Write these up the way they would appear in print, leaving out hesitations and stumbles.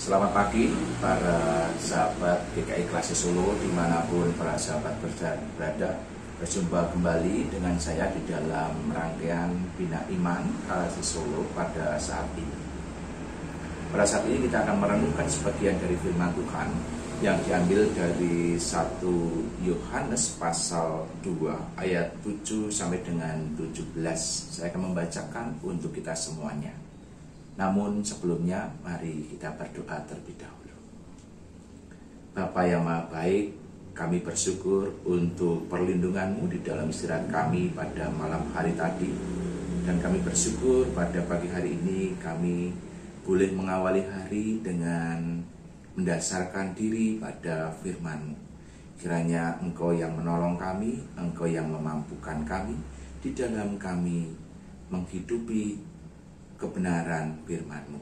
Selamat pagi para sahabat GKI Klasi Solo dimanapun para sahabat berada. Berjumpa kembali dengan saya di dalam rangkaian Bina Iman Klasi Solo pada saat ini. Pada saat ini kita akan merenungkan sebagian dari firman Tuhan yang diambil dari 1 Yohanes pasal 2 ayat 7 sampai dengan 17. Saya akan membacakan untuk kita semuanya. Namun sebelumnya mari kita berdoa terlebih dahulu. Bapa yang Maha Baik, kami bersyukur untuk perlindungan-Mu di dalam istirahat kami pada malam hari tadi. Dan kami bersyukur pada pagi hari ini kami boleh mengawali hari dengan mendasarkan diri pada firman-Mu. Kiranya Engkau yang menolong kami, Engkau yang memampukan kami di dalam kami menghidupi kebenaran firman-Mu.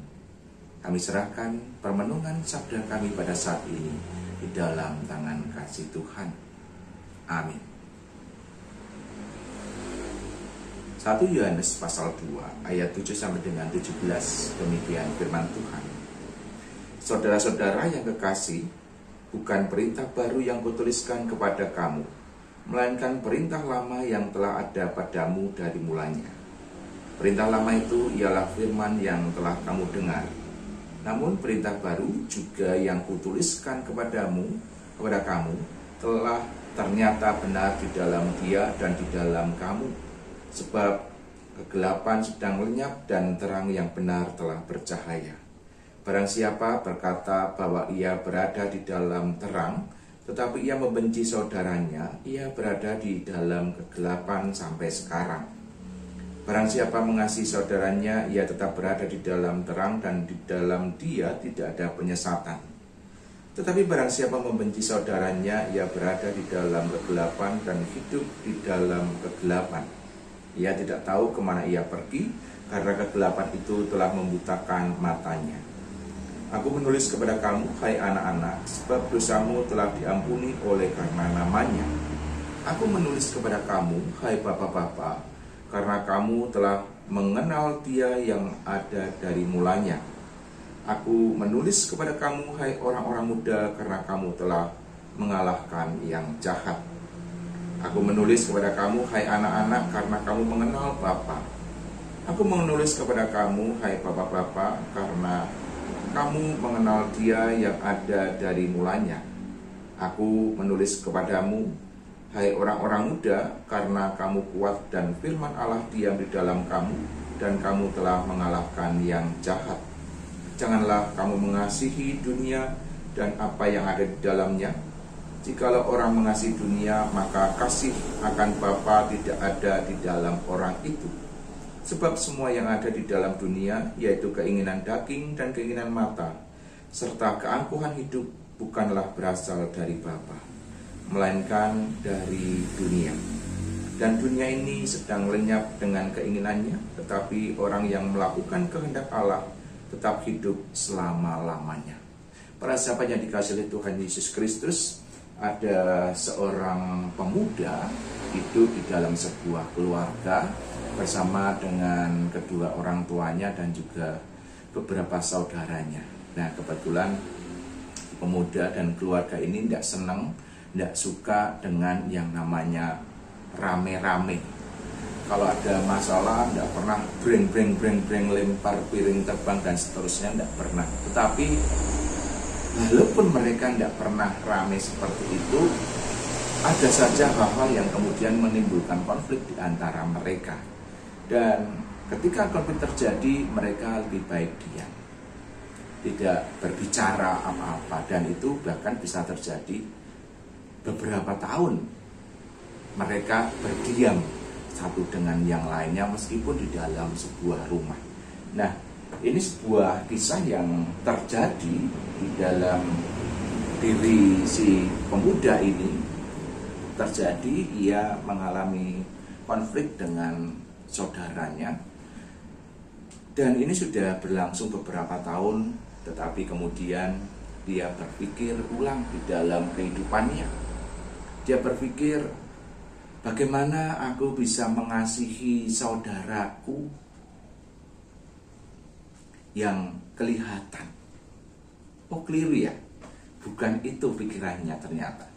Kami serahkan permenungan sabda kami pada saat ini di dalam tangan kasih Tuhan. Amin. 1 Yohanes pasal 2 ayat 7 sampai dengan 17, demikian firman Tuhan. Saudara-saudara yang kekasih, bukan perintah baru yang kutuliskan kepada kamu, melainkan perintah lama yang telah ada padamu dari mulanya. Perintah lama itu ialah firman yang telah kamu dengar. Namun perintah baru juga yang kutuliskan kepada kamu, telah ternyata benar di dalam Dia dan di dalam kamu. Sebab kegelapan sedang lenyap dan terang yang benar telah bercahaya. Barang siapa berkata bahwa ia berada di dalam terang, tetapi ia membenci saudaranya, ia berada di dalam kegelapan sampai sekarang. Barang siapa mengasihi saudaranya, ia tetap berada di dalam terang dan di dalam dia tidak ada penyesatan. Tetapi barang siapa membenci saudaranya, ia berada di dalam kegelapan dan hidup di dalam kegelapan. Ia tidak tahu kemana ia pergi, karena kegelapan itu telah membutakan matanya. Aku menulis kepada kamu, hai anak-anak, sebab dosamu telah diampuni oleh karena namanya. Aku menulis kepada kamu, hai bapak-bapak, karena kamu telah mengenal Dia yang ada dari mulanya. Aku menulis kepada kamu, hai orang-orang muda, karena kamu telah mengalahkan yang jahat. Aku menulis kepada kamu, hai anak-anak, karena kamu mengenal Bapa. Aku menulis kepada kamu, hai bapak-bapak, karena kamu mengenal Dia yang ada dari mulanya. Aku menulis kepadamu, hai orang-orang muda, karena kamu kuat dan firman Allah diam di dalam kamu, dan kamu telah mengalahkan yang jahat. Janganlah kamu mengasihi dunia dan apa yang ada di dalamnya. Jikalau orang mengasihi dunia, maka kasih akan Bapa tidak ada di dalam orang itu. Sebab semua yang ada di dalam dunia, yaitu keinginan daging dan keinginan mata, serta keangkuhan hidup, bukanlah berasal dari Bapa, melainkan dari dunia. Dan dunia ini sedang lenyap dengan keinginannya, tetapi orang yang melakukan kehendak Allah tetap hidup selama-lamanya. Para sahabat yang dikasihi oleh Tuhan Yesus Kristus, ada seorang pemuda hidup di dalam sebuah keluarga bersama dengan kedua orang tuanya dan juga beberapa saudaranya. Nah, kebetulan pemuda dan keluarga ini tidak senang, tidak suka dengan yang namanya rame-rame. Kalau ada masalah tidak pernah breng lempar piring terbang dan seterusnya, tidak pernah. Tetapi walaupun mereka tidak pernah rame seperti itu, ada saja hal-hal yang kemudian menimbulkan konflik di antara mereka. Dan ketika konflik terjadi, mereka lebih baik diam, tidak berbicara apa-apa, dan itu bahkan bisa terjadi beberapa tahun mereka berdiam satu dengan yang lainnya meskipun di dalam sebuah rumah. Nah, ini sebuah kisah yang terjadi di dalam diri si pemuda ini. Terjadi, ia mengalami konflik dengan saudaranya, dan ini sudah berlangsung beberapa tahun. Tetapi kemudian dia berpikir ulang di dalam kehidupannya. Dia berpikir, bagaimana aku bisa mengasihi saudaraku yang kelihatan, Oh keliru ya, bukan itu pikirannya ternyata.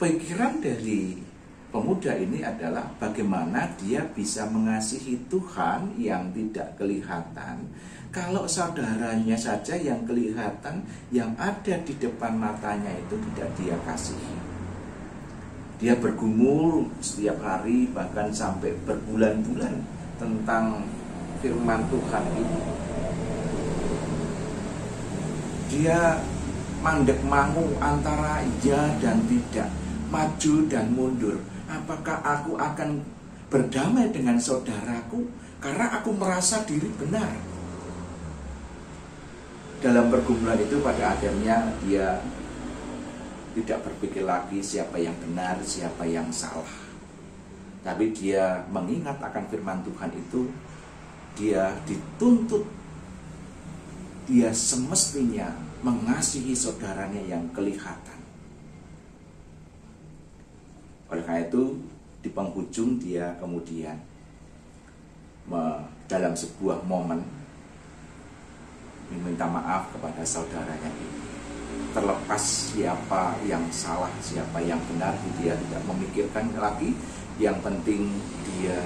Pikiran dari pemuda ini adalah bagaimana dia bisa mengasihi Tuhan yang tidak kelihatan kalau saudaranya saja yang kelihatan, yang ada di depan matanya itu tidak dia kasihi. Dia bergumul setiap hari, bahkan sampai berbulan-bulan tentang firman Tuhan ini. Dia mandek mangu antara iya dan tidak, maju dan mundur. Apakah aku akan berdamai dengan saudaraku karena aku merasa diri benar? Dalam pergumulan itu pada akhirnya dia tidak berpikir lagi siapa yang benar, siapa yang salah. Tapi dia mengingat akan firman Tuhan itu, dia dituntut, dia semestinya mengasihi saudaranya yang kelihatan. Oleh karena itu, di penghujung dia kemudian dalam sebuah momen meminta maaf kepada saudaranya ini. Terlepas siapa yang salah, siapa yang benar, dia tidak memikirkan lagi. Yang penting dia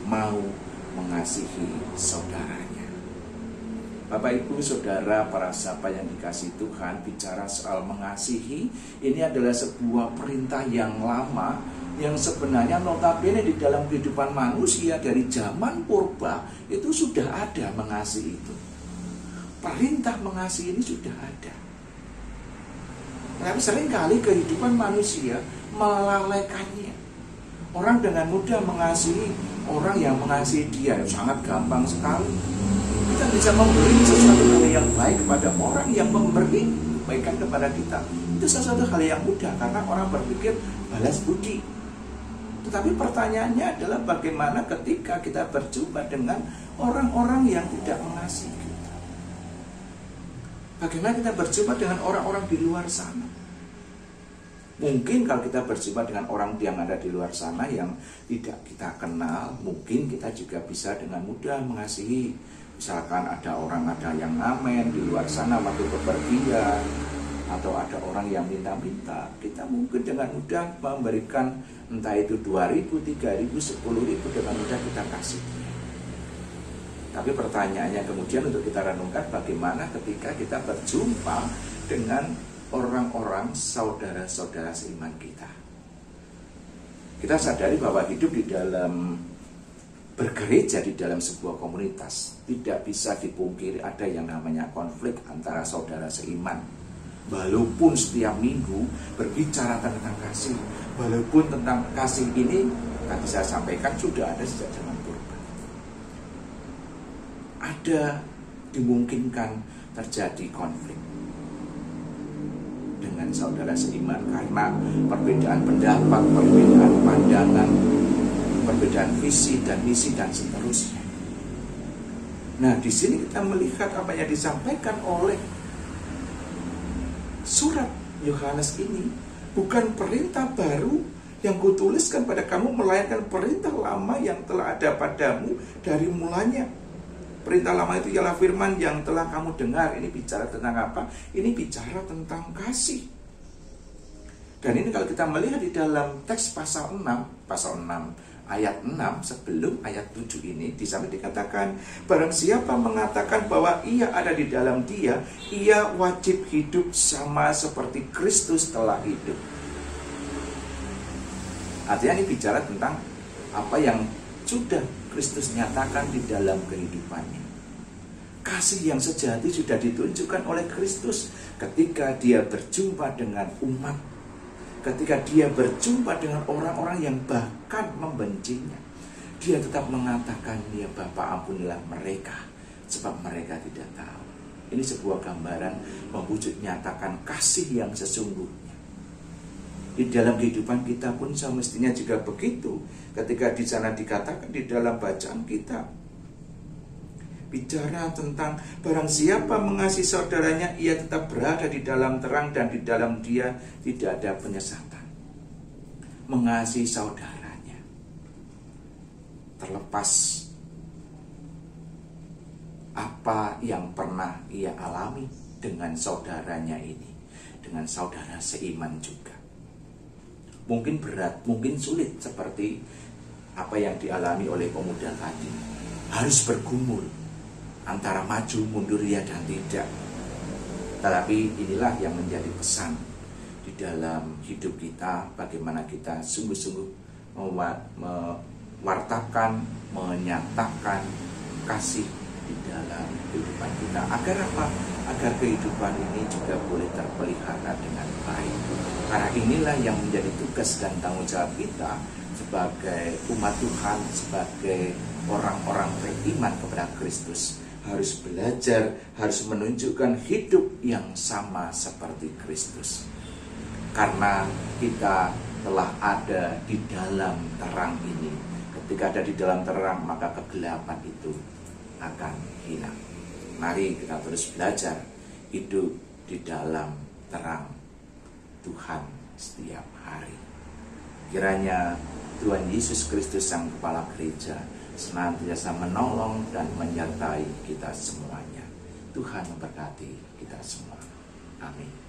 mau mengasihi saudaranya. Bapak, Ibu, Saudara, para sahabat yang dikasihi Tuhan, bicara soal mengasihi, ini adalah sebuah perintah yang lama, yang sebenarnya notabene di dalam kehidupan manusia dari zaman purba itu sudah ada mengasihi itu. Perintah mengasihi ini sudah ada. Tapi seringkali kehidupan manusia melalaikannya. Orang dengan mudah mengasihi orang yang mengasihi dia, sangat gampang sekali. Kita bisa memberi sesuatu hal yang baik kepada orang yang memberi kebaikan kepada kita. Itu sesuatu hal yang mudah karena orang berpikir balas budi. Tetapi pertanyaannya adalah bagaimana ketika kita berjumpa dengan orang-orang yang tidak mengasihi kita. Bagaimana kita berjumpa dengan orang-orang di luar sana. Mungkin kalau kita berjumpa dengan orang yang ada di luar sana yang tidak kita kenal, mungkin kita juga bisa dengan mudah mengasihi. Misalkan ada yang ngamen di luar sana waktu bepergian, atau ada orang yang minta-minta, kita mungkin dengan mudah memberikan entah itu 2.000, 3.000, 10.000 dengan mudah kita kasih. Tapi pertanyaannya kemudian untuk kita renungkan, bagaimana ketika kita berjumpa dengan orang-orang saudara-saudara seiman kita. Kita sadari bahwa hidup di dalam bergereja di dalam sebuah komunitas tidak bisa dipungkiri ada yang namanya konflik antara saudara seiman. Walaupun setiap minggu berbicara tentang kasih, walaupun tentang kasih ini tadi saya sampaikan sudah ada sejak zaman purba. Ada dimungkinkan terjadi konflik dengan saudara seiman karena perbedaan pendapat, perbedaan pandangan, perbedaan visi dan misi dan seterusnya. Nah, di sini kita melihat apa yang disampaikan oleh surat Yohanes ini bukan perintah baru yang kutuliskan pada kamu, melainkan perintah lama yang telah ada padamu dari mulanya. Perintah lama itu ialah firman yang telah kamu dengar. Ini bicara tentang apa? Ini bicara tentang kasih. Dan ini kalau kita melihat di dalam teks pasal 6 ayat 6 sebelum ayat 7 ini, di sana dikatakan, barang siapa mengatakan bahwa ia ada di dalam dia, ia wajib hidup sama seperti Kristus telah hidup. Artinya ini bicara tentang apa yang sudah Kristus nyatakan di dalam kehidupannya. Kasih yang sejati sudah ditunjukkan oleh Kristus ketika dia berjumpa dengan umat, ketika dia berjumpa dengan orang-orang yang bahkan membencinya. Dia tetap mengatakan, ya Bapa, ampunilah mereka, sebab mereka tidak tahu. Ini sebuah gambaran mewujud nyatakan kasih yang sesungguhnya. Di dalam kehidupan kita pun semestinya juga begitu. Ketika di sana dikatakan di dalam bacaan kita, bicara tentang barang siapa mengasihi saudaranya, ia tetap berada di dalam terang dan di dalam dia tidak ada penyesatan. Mengasihi saudaranya, terlepas apa yang pernah ia alami dengan saudaranya ini, dengan saudara seiman juga. Mungkin berat, mungkin sulit seperti apa yang dialami oleh pemuda tadi. Harus bergumul antara maju mundur ya dan tidak. Tetapi inilah yang menjadi pesan di dalam hidup kita, bagaimana kita sungguh-sungguh mewartakan, menyatakan kasih di dalam kehidupan kita. Agar apa? Agar kehidupan ini juga boleh terpelihara dengan baik. Karena inilah yang menjadi tugas dan tanggung jawab kita sebagai umat Tuhan, sebagai orang-orang beriman kepada Kristus. Harus belajar, harus menunjukkan hidup yang sama seperti Kristus. Karena kita telah ada di dalam terang ini. Ketika ada di dalam terang, maka kegelapan itu akan hilang. Mari kita terus belajar hidup di dalam terang Tuhan setiap hari. Kiranya Tuhan Yesus Kristus Sang Kepala Gereja senantiasa menolong dan menyertai kita semuanya. Tuhan memberkati kita semua. Amin.